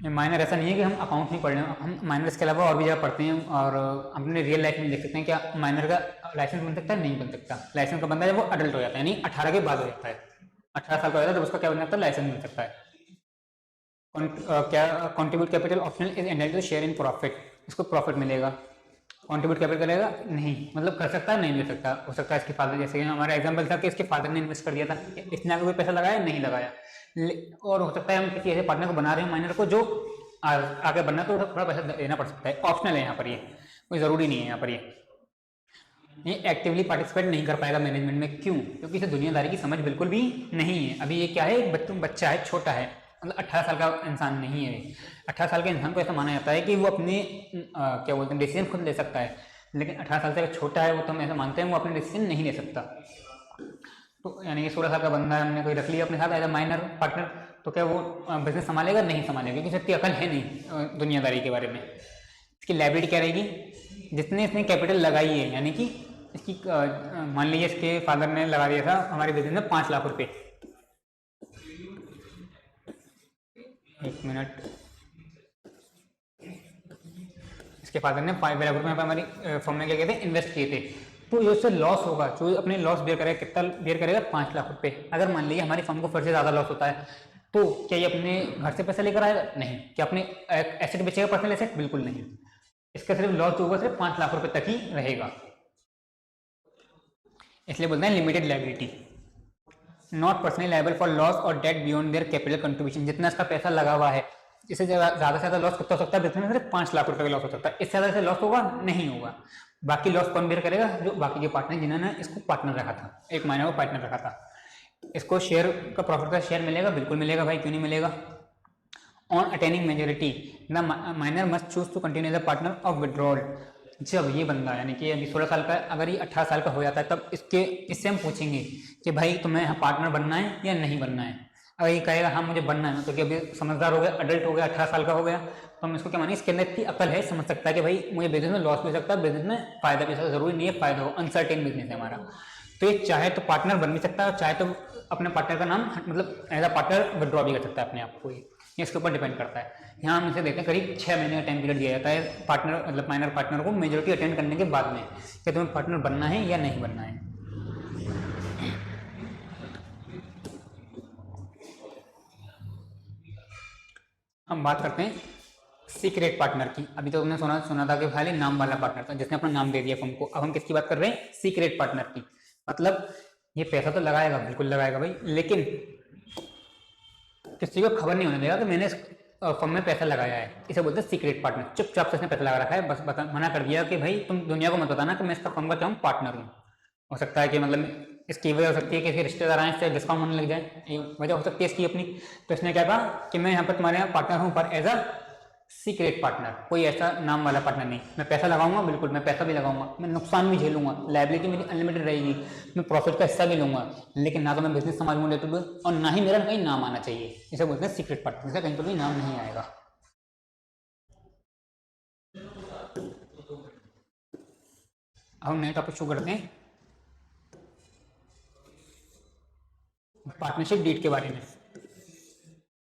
माइनर ऐसा नहीं है कि हम अकाउंट नहीं पढ़ रहे हैं, हम माइनर इसके अलावा और भी जगह पढ़ते हैं, और अपने रियल लाइफ में देख सकते हैं क्या माइनर का लाइसेंस बन सकता है, नहीं बन सकता। लाइसेंस का बनता है जब वो अडल्ट हो जाता है, यानी 18 के बाद हो जाता है, 18 साल का हो जाता है, तब उसका क्या बन जाता है, लाइसेंस मिल सकता है। क्या contribute capital optional is entitled to share in profit, इसको प्रॉफिट मिलेगा। कॉन्ट्रीब्यूट कैपिटल करेगा नहीं, मतलब कर सकता है नहीं दे सकता, हो सकता है इसके फादर, जैसे कि हमारा एग्जांपल था कि इसके फादर ने इन्वेस्ट कर दिया था, इसने आगे कोई पैसा लगाया नहीं लगाया। और हो सकता है हम किसी ऐसे पार्टनर को बना रहे हैं माइनर को, जो आगे बनना, तो थोड़ा पैसा देना पड़ सकता है, ऑप्शनल है यहाँ पर, ये कोई ज़रूरी नहीं है यहाँ पर। ये एक्टिवली पार्टिसिपेट नहीं कर पाएगा मैनेजमेंट में, क्यों, क्योंकि इसे दुनियादारी की समझ बिल्कुल भी नहीं है। अभी ये क्या है, बच्चा है, छोटा है, मतलब 18 साल का इंसान नहीं है। 18 साल के इंसान को ऐसा माना जाता है कि वो अपने क्या बोलते हैं, डिसीजन खुद ले सकता है। लेकिन 18 साल से अगर छोटा है वो, तो हम ऐसा मानते हैं वो अपने डिसीजन नहीं ले सकता। तो यानी कि 16 साल का बंदा हमने कोई रख लिया अपने साथ एज अ माइनर पार्टनर, तो क्या वो बिजनेस संभालेगा, नहीं संभालेगा, क्योंकि उसकी अकल है नहीं दुनियादारी के बारे में। इसकी लायबिलिटी क्या रहेगी, जितने इसने कैपिटल लगाई है, यानी कि इसकी मान लीजिए इसके फादर ने लगा दिया था हमारे बिजनेस में 5 लाख रुपए, 1 मिनट, इसके फादर ने 5 लाख रुपए हमारी फर्म में क्या कहते हैं, इन्वेस्ट किए थे। तो जो उससे लॉस होगा, जो अपने लॉस बेयर करेगा, कितना बेयर करेगा, 5 लाख रुपए। अगर मान लीजिए हमारी फर्म को फिर से ज़्यादा लॉस होता है, तो क्या ये अपने घर से पैसा लेकर आएगा, नहीं। क्या अपने एसेट बेचेगा, पर्सनल एसेट, बिल्कुल नहीं। इसका सिर्फ लॉस जो होगा सिर्फ 5 लाख रुपए तक ही रहेगा, इसलिए बोलते हैं limited liability. Not personally liable for loss और debt beyond their capital contribution. जितना इसका पैसा लगा हुआ है, इससे ज़्यादा से ज़्यादा लॉस कितना हो सकता है, बिजनेस में सिर्फ 5 लाख रुपए का लॉस हो सकता है, इससे ज़्यादा से लॉस होगा नहीं होगा। बाकी लॉस कौन बेयर करेगा, जो बाकी के पार्टनर जिन्होंने इसको पार्टनर रखा था, एक माइनर को पार्टनर रखा था। इसको शेयर का, प्रॉफिट का शेयर मिलेगा, बिल्कुल मिलेगा भाई, क्यों नहीं मिलेगा। On attaining majority the minor must choose to continue as a partner of withdrawal. जब ये बंदा, यानी कि अभी 16 साल का, अगर ये 18 साल का हो जाता है, तब इससे हम पूछेंगे कि भाई तुम्हें यहाँ पार्टनर बनना है या नहीं बनना है। अगर ये कहेगा हाँ मुझे बनना है, तो क्या अभी समझदार हो गया, अडल्ट हो गया, 18 साल का हो गया, तो हम इसको क्या मानेंगे, इसके अंदर इतनी अकल है, समझ सकता है कि भाई मुझे बिजनेस में लॉस भी हो सकता है, बिजनेस में फायदा भी हो सकता है, जरूरी नहीं है फायदा हो, अनसर्टेन बिजनेस है हमारा। तो ये चाहे तो पार्टनर बन भी सकता है, और चाहे तो अपने पार्टनर का नाम, मतलब एज अ पार्टनर विड्रॉ भी कर सकता है अपने आप को। ये इसके ऊपर डिपेंड करता है। यहाँ हम इसे देखते हैं, करीब 6 महीने का टाइम पीरियड दिया जाता है पार्टनर, मतलब माइनर पार्टनर को मेजोरिटी अटेंड करने के बाद में, कि तुम्हें पार्टनर बनना है या नहीं बनना है। हम बात करते हैं सीक्रेट पार्टनर की। अभी तो तुमने सुना था कि खाली नाम वाला पार्टनर था जिसने अपना नाम दे दिया फर्म को। अब हम किसकी बात कर रहे हैं? सीक्रेट पार्टनर की। मतलब ये पैसा तो लगाएगा, बिल्कुल लगाएगा भाई, लेकिन किसी को खबर नहीं होने देगा कि मैंने फर्म में पैसा लगाया है। इसे बोलते हैं सीक्रेट पार्टनर। चुपचाप से इसने पैसा लगा रखा है, बस मना कर दिया कि भाई तुम दुनिया को मत बताना कि मैं इसका फर्म का क्या हूँ, पार्टनर हूँ। हो सकता है कि मतलब इसकी वजह हो सकती है कि किसी रिश्तेदार आए, इससे डिस्काउंट होने लग जाए, ये वजह हो सकती है इसकी अपनी। तो इसने क्या कहा कि मैं यहाँ पर तुम्हारे यहाँ पार्टनर हूँ, पर एज अ सीक्रेट पार्टनर, कोई ऐसा नाम वाला पार्टनर नहीं। मैं पैसा लगाऊंगा, बिल्कुल मैं पैसा भी लगाऊंगा, मैं नुकसान भी झेलूंगा, लायबिलिटी मेरी अनलिमिटेड रहेगी, मैं प्रॉफिट का हिस्सा भी लूंगा, लेकिन ना तो मैं बिजनेस संभालूंगा रिलेटेड और ना ही मेरा कहीं नाम आना चाहिए। इसे बोलते हैं सीक्रेट पार्टनर, इसका कहीं पर भी नाम नहीं आएगा। अब हम नए टॉपिक शुरू करते हैं पार्टनरशिप डीड के बारे में।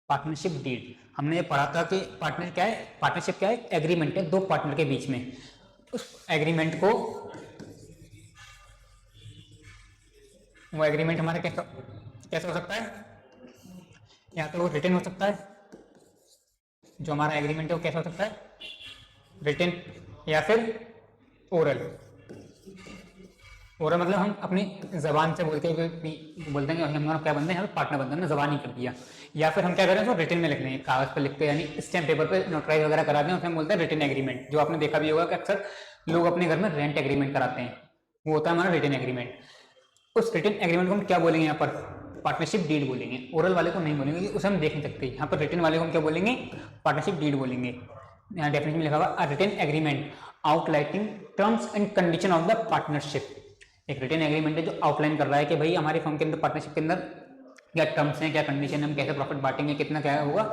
पार्टनरशिप डीड हमने ये पढ़ा था कि पार्टनर क्या है, पार्टनरशिप क्या है? एग्रीमेंट है दो पार्टनर के बीच में। उस एग्रीमेंट को, वो एग्रीमेंट हमारा कैसा कैसा हो सकता है? या तो रिटन हो सकता है, जो हमारा एग्रीमेंट है वो कैसा हो सकता है? रिटन, या फिर ओरल। ओरल मतलब हम अपनी जबान से बोलते हैं कि हम क्या बनते हैं, यहाँ पे पार्टनर बनते हैं, जबान ही कर दिया। या फिर हम क्या करें तो रिटन में लिख लें, कागज पर लिख के, यानी स्टैम्प पेपर पे नोटराइज वगैरह करा दें, उसे हम बोलते हैं रिटन एग्रीमेंट। जो आपने देखा भी होगा कि अक्सर लोग अपने घर में रेंट एग्रीमेंट कराते हैं, वो होता है हमारा रिटन एग्रीमेंट। उस रिटन एग्रीमेंट को हम क्या बोलेंगे यहाँ पर? पार्टनरशिप डीड बोलेंगे। ओरल वाले को नहीं बोलेंगे, उसे हम देख नहीं सकते। यहाँ पर रिटन वाले को हम क्या बोलेंगे? पार्टनरशिप डीड बोलेंगे। यहाँ डेफिनेशन में लिखा हुआ written agreement outlining terms and condition of the partnership. एक रिटन एग्रीमेंट है जो आउटलाइन कर रहा है कि भाई हमारे फर्म के अंदर, पार्टनरशिप के अंदर क्या टर्म्स हैं, क्या कंडीशन है, हम कैसे प्रॉफिट बांटेंगे, कितना क्या होगा,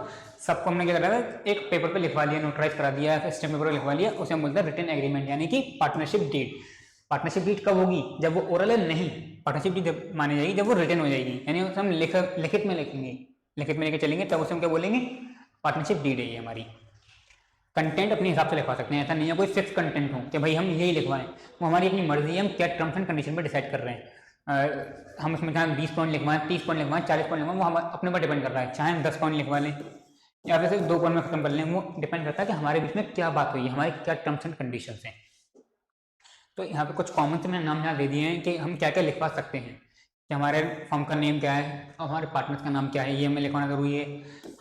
सबको हमने क्या करा है, एक पेपर पे लिखवा लिया, नोटराइज करा दिया, स्टैम्प पेपर पे लिखवा लिया, उसे हम बोलते हैं रिटन एग्रीमेंट, यानी कि पार्टनरशिप डीड। पार्टनरशिप डीड कब होगी? जब वो ओरल है नहीं, पार्टनरशिप डीड जब मानी जाएगी जब वो रिटन हो जाएगी, यानी उसे हम लिखित में लिखेंगे, लिखित में लेके चलेंगे, तब उसे हम क्या बोलेंगे? पार्टनरशिप डीड है ये हमारी। कंटेंट अपने हिसाब से लिखवा सकते हैं, ऐसा नहीं है कोई फिक्स कंटेंट हो कि भाई हम यही लिखवाएं, वो हमारी अपनी मर्जी है, हम क्या टर्म्स एंड कंडीशन पर डिसाइड कर रहे हैं। हम उसमें चाहे 20 पॉइंट लिखवाएं, 30 पॉइंट लिखवाएं, 40 पॉइंट लिखवाएं, वो हम अपने पर डिपेंड कर रहा है। चाहे हम 10 पॉइंट लिखवा लें या फिर सिर्फ 2 पॉइंट में खत्म कर लें, वो डिपेंड करता है कि हमारे बीच में क्या बात हुई है, हमारे क्या टर्म्स एंड कंडीशन हैं। तो यहाँ पे कुछ कॉमन से मैंने नाम यहाँ दे दिए हैं कि हम क्या क्या लिखवा सकते हैं, कि हमारे फर्म का नेम क्या है और हमारे पार्टनर्स का नाम क्या है, ये हमें लिखवाना जरूरी है।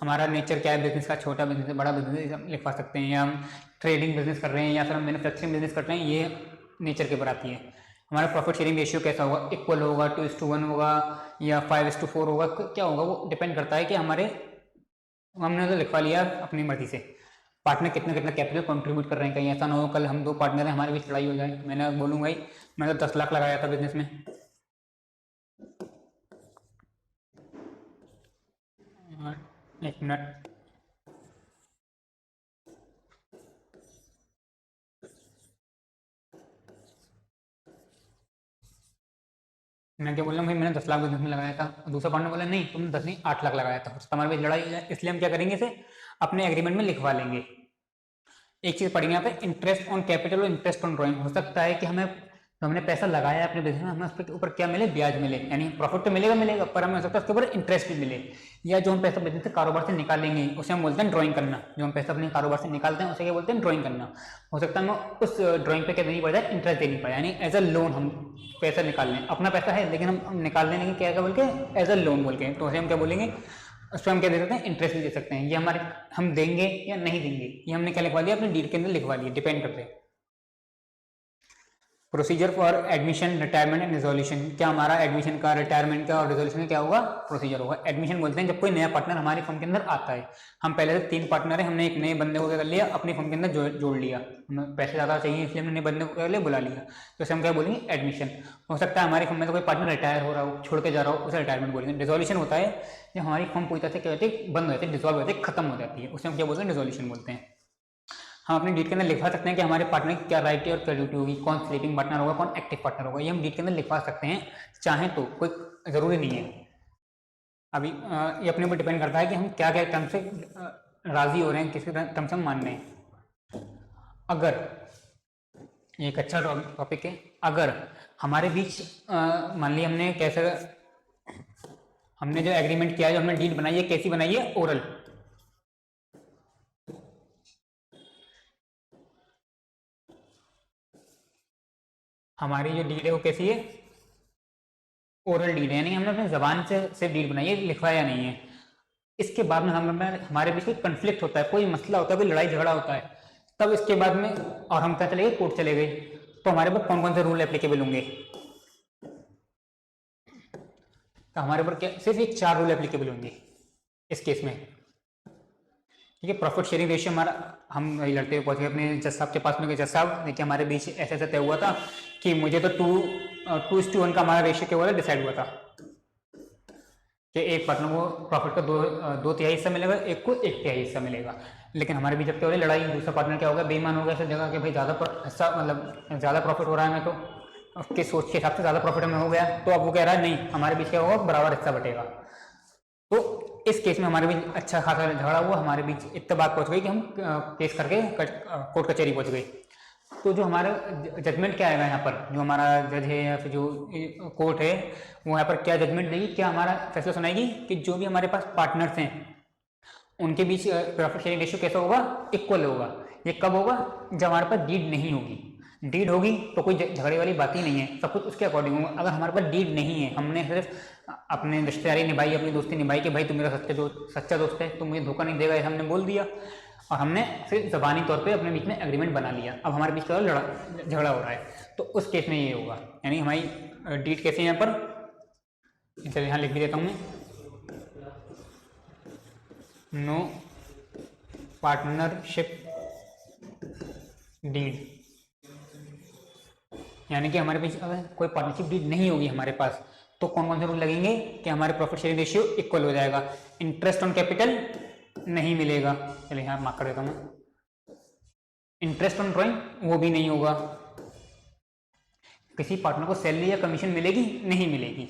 हमारा नेचर क्या है, बिजनेस का, छोटा बिजनेस है, बड़ा बिजनेस, हम लिखवा सकते हैं, या हम ट्रेडिंग बिजनेस कर रहे हैं या फिर हम मैन्युफैक्चरिंग बिजनेस कर रहे हैं, ये नेचर के ऊपर आती है। हमारा प्रॉफिट शेयरिंग रेशियो कैसा होगा, इक्वल होगा, 2:1 होगा या 5:4 होगा, क्या होगा, वो डिपेंड करता है कि हमारे, हमने तो लिखवा लिया अपनी मर्जी से, पार्टनर कितना कितना कैपिटल कंट्रीब्यूट कर रहे हैं। कहीं ऐसा ना हो कल हम 2 पार्टनर हैं, हमारे बीच लड़ाई हो जाए, मैंने बोलूँगा भाई मैंने तो 10 लाख लगाया था बिजनेस में, एक मिनट, मैं क्या बोल रहा हूँ भाई मैंने 10 लाख बिजनेस में लगाया था, दूसरा पार्टनर बोला नहीं तुमने 10 नहीं 8 लाख लगाया था, हमारे बीच लड़ाई हो जाए, इसलिए हम क्या करेंगे, इसे अपने एग्रीमेंट में लिखवा लेंगे। एक चीज पढ़ेंगे यहाँ पे, इंटरेस्ट ऑन कैपिटल और इंटरेस्ट ऑन ड्रॉइंग। हो सकता है कि हमें, तो हमने पैसा लगाया है अपने बिजनेस में, हमें उसके ऊपर क्या मिले, ब्याज मिले, यानी प्रॉफिट तो मिलेगा, पर हमें हो सकता है उसके ऊपर इंटरेस्ट भी मिले। या जो हम पैसा बिजनेस से, कारोबार से निकालेंगे, उसे हम बोलते हैं ड्राइंग करना। जो हम पैसा अपने कारोबार से निकालते हैं उसे क्या बोलते हैं, ड्राइंग करना। हो सकता है हमें उस ड्राइंग पे क्या देनी पड़ जाए, इंटरेस्ट देनी पड़े, यानी एज अ लोन हम पैसा निकाल लें, अपना पैसा है लेकिन हम निकाल लेंगे क्या बोल के, एज अ लोन बोल के, तो उसे हम क्या बोलेंगे, उस पर हम क्या दे सकते हैं, इंटरेस्ट भी दे सकते हैं। ये हमारे, हम देंगे या नहीं देंगे, ये हमने क्या लिखवा लिया, अपने डीड के अंदर लिखवा लिया, डिपेंड करते हैं। Procedure for admission, retirement and resolution. क्या हमारा एडमिशन का, रिटायरमेंट का और रिजोल्यूशन का क्या होगा, प्रोसीजर होगा। एडमिशन बोलते हैं जब कोई नया पार्टनर हमारे फर्म के अंदर आता है, हम पहले से 3 पार्टनर है, हमने एक नए बंदे को क्या कर लिया, अपनी फर्म के अंदर जोड़ लिया, हमें पैसे ज़्यादा चाहिए इसलिए हमने नए बंदे को क्या बुला लिया, तो उसे हम क्या बोलेंगे, एडमिशन। हो सकता है हमारी फर्म में तो कोई पार्टनर रिटायर हो रहा हो, छोड़ के जा रहा हो, उसे रिटायरमेंट बोलेंगे। रिजोल्यूशन होता है जब हमारी फर्म पूरी तरह से क्या होती है, बंद हो जाती है, डिजॉल्व हो जाती है, खत्म हो जाती है, उसे हम क्या बोलते हैं, रिजोल्यूशन बोलते हैं। हम अपनी डीड के अंदर लिखवा सकते हैं कि हमारे पार्टनर की क्या राइट है और क्या ड्यूटी होगी, कौन स्लीपिंग पार्टनर होगा, कौन एक्टिव पार्टनर होगा, ये हम डीड के अंदर लिखवा सकते हैं, चाहें तो, कोई ज़रूरी नहीं है। अभी ये अपने ऊपर डिपेंड करता है कि हम क्या क्या टर्म से राजी हो रहे हैं, किसी टर्म से हम मान रहे हैं। अगर ये एक अच्छा टॉपिक है, अगर हमारे बीच मान लिया हमने कैसे, हमने जो एग्रीमेंट किया है, जो हमने डीड बनाई है, कैसी बनाई है, ओरल। हमारी जो डीड है वो कैसी है, ओरल डीड है, यानी हमने अपने जबान से सिर्फ डीड बनाई है, लिखवाया नहीं है। इसके बाद में हमारे बीच कोई कंफ्लिक्ट होता है, कोई मसला होता है, कोई लड़ाई झगड़ा होता है, तब इसके बाद में और हम क्या चले गए, कोर्ट चले गए, तो हमारे पास कौन कौन से रूल एप्लीकेबल होंगे, तो हमारे ऊपर क्या सिर्फ एक 4 रूल एप्लीकेबल होंगे इस केस में। ठीक है, प्रॉफिट शेयरिंग रेशियो हमारा, हम लड़ते हुए पहुंच गए अपने जज साहब के पास में, जज साहब देखिए हमारे बीच ऐसे ऐसे तय हुआ था कि मुझे तो 2:1 का हमारा रेशियो क्या हुआ था, डिसाइड हुआ था कि एक पार्टनर को प्रॉफिट का 2/3 हिस्सा मिलेगा, एक को 1/3 हिस्सा मिलेगा। लेकिन हमारे बीच जब क्या हो रही लड़ाई, दूसरा पार्टनर क्या होगा, बेईमान हो गया ऐसी जगह कि भाई ज़्यादा हिस्सा, मतलब ज़्यादा प्रॉफिट हो रहा है हमें, तो उसके सोच के हिसाब से ज़्यादा प्रॉफिट हमें हो गया, तो अब वो कह रहा है नहीं हमारे बीच क्या होगा, बराबर हिस्सा बटेगा। तो इस केस में हमारे बीच अच्छा खासा झगड़ा हुआ, हमारे बीच इत्तेफाक पहुंच गई कि हम केस करके कोर्ट कचहरी पहुंच गए। तो जो हमारा जजमेंट क्या आएगा यहाँ पर, जो हमारा जज है या फिर जो कोर्ट है वो यहाँ पर क्या जजमेंट देगी, क्या हमारा फैसला सुनाएगी कि जो भी हमारे पास पार्टनर्स हैं उनके बीच प्रॉफिट शेयरिंग रेशियो कैसा होगा, इक्वल होगा। ये कब होगा, जब हमारे पास डीड नहीं होगी। डीड होगी तो कोई झगड़े वाली बात ही नहीं है, सब कुछ उसके अकॉर्डिंग होगा। अगर हमारे पास डीड नहीं है, हमने सिर्फ अपने रिश्तेदारी निभाई, अपनी दोस्ती निभाई कि भाई तू मेरा सच्चा दोस्त है, तुम मुझे धोखा नहीं देगा, ऐसा हमने बोल दिया और हमने सिर्फ जबानी तौर पे अपने बीच में एग्रीमेंट बना लिया, अब हमारे बीच का झगड़ा हो रहा है, तो उस केस में ये होगा। यानी हमारी डीड कैसे है यहाँ पर, चलिए यहाँ लिख भी देता हूँ मैं, नो पार्टनरशिप डीड, यानी कि हमारे बीच अगर कोई पार्टनरशिप डीड नहीं होगी हमारे पास, तो कौन कौन से रूल लगेंगे कि हमारे प्रॉफिट शेयरिंग रेशियो इक्वल हो जाएगा, इंटरेस्ट ऑन कैपिटल नहीं मिलेगा, चलिए यहाँ मार्क कर देता हूँ मैं, इंटरेस्ट ऑन ड्रॉइंग वो भी नहीं होगा, किसी पार्टनर को सैलरी या कमीशन मिलेगी नहीं मिलेगी।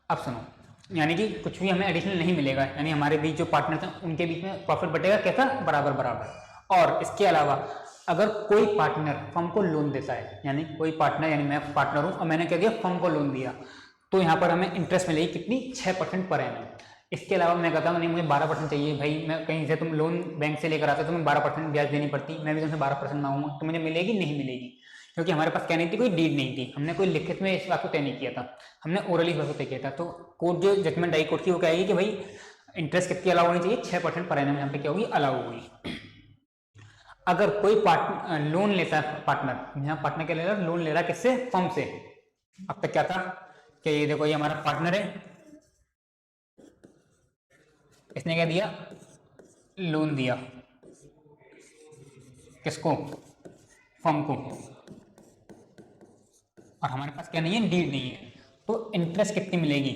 अब सुनो, यानी कि कुछ भी हमें एडिशनल नहीं मिलेगा, यानी हमारे बीच जो पार्टनर हैं उनके बीच में प्रॉफिट बटेगा कैसा, बराबर बराबर। और इसके अलावा अगर कोई पार्टनर फर्म को लोन देता है, यानी कोई पार्टनर, यानी मैं पार्टनर हूं और मैंने क्या दिया, फर्म को लोन दिया, तो यहाँ पर हमें इंटरेस्ट मिलेगी कितनी, 6% पर एनम। इसके अलावा मैं कहता हूँ नहीं मुझे 12% चाहिए भाई, मैं कहीं से तुम लोन बैंक से लेकर आते तो तुम्हें 12% ब्याज देनी पड़ती, मैं भी तुमसे 12% मांगूंगा तो मुझे मिलेगी नहीं मिलेगी, क्योंकि हमारे पास क्या नहीं थी, कोई डीड नहीं थी, हमने कोई लिखित में इस बात को तय नहीं किया था, हमने ओरली इस बात को तय किया था। तो कोर्ट जो जजमेंट आई कोर्ट की वो क्या आएगी कि भाई इंटरेस्ट कितनी अलाउ होनी चाहिए, 6% पर एनम यहाँ पे क्या होगी, अलाउ होगी। अगर कोई पार्टनर लोन लेता है, पार्टनर यहाँ पार्टनर क्या ले रहा है, लोन ले रहा है किससे, फर्म से। अब तक क्या था कि ये देखो ये हमारा पार्टनर है, इसने क्या दिया, लोन दिया, किसको, फर्म को, और हमारे पास क्या नहीं है, डीड नहीं है, तो इंटरेस्ट कितनी मिलेगी,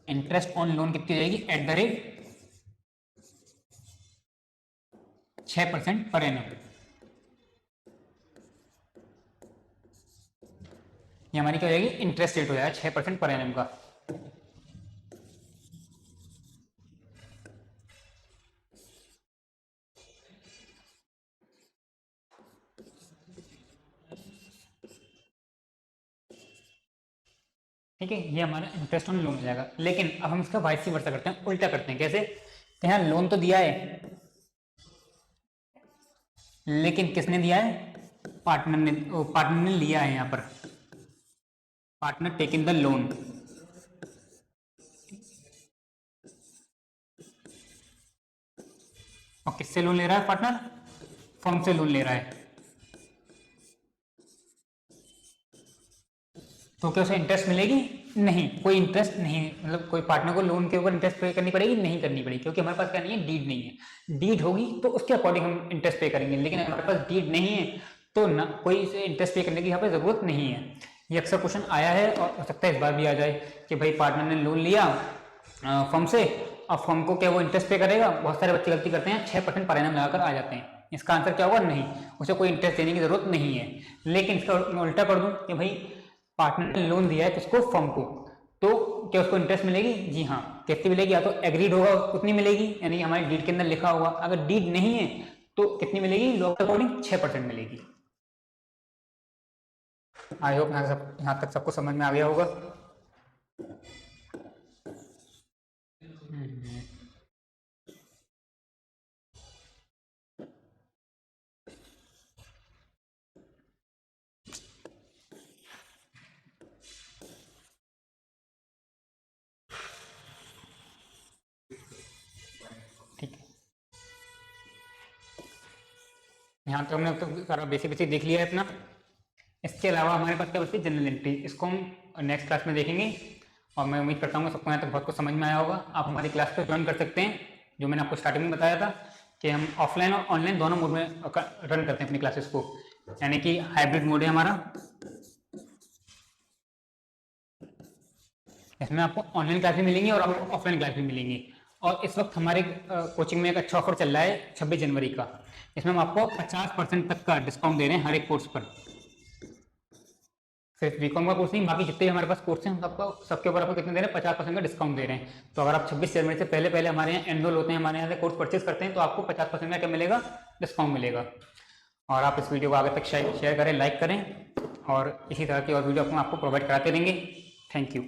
इंटरेस्ट ऑन लोन कितनी जाएगी, at the rate 6% per annum. ये हमारी क्या हो जाएगी, इंटरेस्ट रेट हो जाएगा 6% पर एनम का। ठीक है, ये हमारा इंटरेस्ट ऑन लोन हो जाएगा। लेकिन अब हम इसका वाइस वर्सा करते हैं, उल्टा करते हैं, कैसे, कि यहाँ लोन तो दिया है, लेकिन किसने दिया है, पार्टनर ने लिया है, यहाँ पर partner take in the loan, और किससे लोन ले रहा है पार्टनर, फर्म से लोन ले रहा है, तो क्या उसे इंटरेस्ट मिलेगी, नहीं, कोई इंटरेस्ट नहीं, मतलब कोई पार्टनर को लोन के ऊपर इंटरेस्ट पे करनी पड़ेगी, नहीं करनी पड़ेगी, क्योंकि हमारे पास क्या नहीं है, डीड नहीं है। डीड होगी तो उसके अकॉर्डिंग हम इंटरेस्ट पे करेंगे, लेकिन हमारे पास डीड नहीं है तो ना कोई इसे इंटरेस्ट पे करने की यहाँ पे जरूरत नहीं है। ये अक्सर क्वेश्चन आया है और हो सकता है इस बार भी आ जाए कि भाई पार्टनर ने लोन लिया फर्म से, और फर्म को क्या वो इंटरेस्ट पे करेगा, बहुत सारे बच्चे गलती करते हैं 6% पर एनम लगाकर आ जाते हैं, इसका आंसर क्या होगा, नहीं, उसे कोई इंटरेस्ट देने की जरूरत नहीं है। लेकिन इसका मैं उल्टा कर दूं कि भाई पार्टनर ने लोन दिया है किसको, फर्म को, तो क्या उसको इंटरेस्ट मिलेगी, जी हाँ, कितनी मिलेगी, या तो एग्रीड होगा उतनी मिलेगी, यानी हमारे डीड के अंदर लिखा होगा, अगर डीड नहीं है तो कितनी मिलेगी, लॉ के अकॉर्डिंग 6% मिलेगी। आई होप यहाँ तक सबको समझ में आ गया होगा। यहाँ तो हमने तो सारा बेसिक बेसिक देख लिया है अपना। इसके अलावा हमारे पास क्या बचती है, जनरल एंट्री। इसको हम नेक्स्ट क्लास में देखेंगे और मैं उम्मीद करता हूँ सबको यहाँ तक बहुत कुछ समझ में आया होगा। आप हमारी क्लास को ज्वाइन कर सकते हैं, जो मैंने आपको स्टार्टिंग में बताया था कि हम ऑफलाइन और ऑनलाइन दोनों मोड में रन करते हैं अपनी क्लासेस को, यानी कि हाइब्रिड मोड है हमारा। इसमें आपको ऑनलाइन क्लास भी मिलेंगी और आपको ऑफलाइन क्लास भी मिलेंगी। और इस वक्त हमारे कोचिंग में एक अच्छा ऑफर चल रहा है 26 जनवरी का। इसमें हम आपको 50% तक का डिस्काउंट दे रहे हैं हर एक कोर्स पर। सिर्फ बीकॉम का कोर्स नहीं, बाकी जितने भी हमारे पास कोर्स हैं सबके ऊपर आपको कितने दे रहे हैं, 50% का डिस्काउंट दे रहे हैं। तो अगर आप 26 जनवरी से पहले पहले हमारे यहाँ एनरोल होते हैं, हमारे यहाँ से कोर्स परचेज करते हैं, तो आपको 50% का क्या मिलेगा, डिस्काउंट मिलेगा। और आप इस वीडियो को आगे तक शेयर करें, लाइक करें, और इसी तरह की और वीडियो आपको प्रोवाइड कराते रहेंगे। Thank you.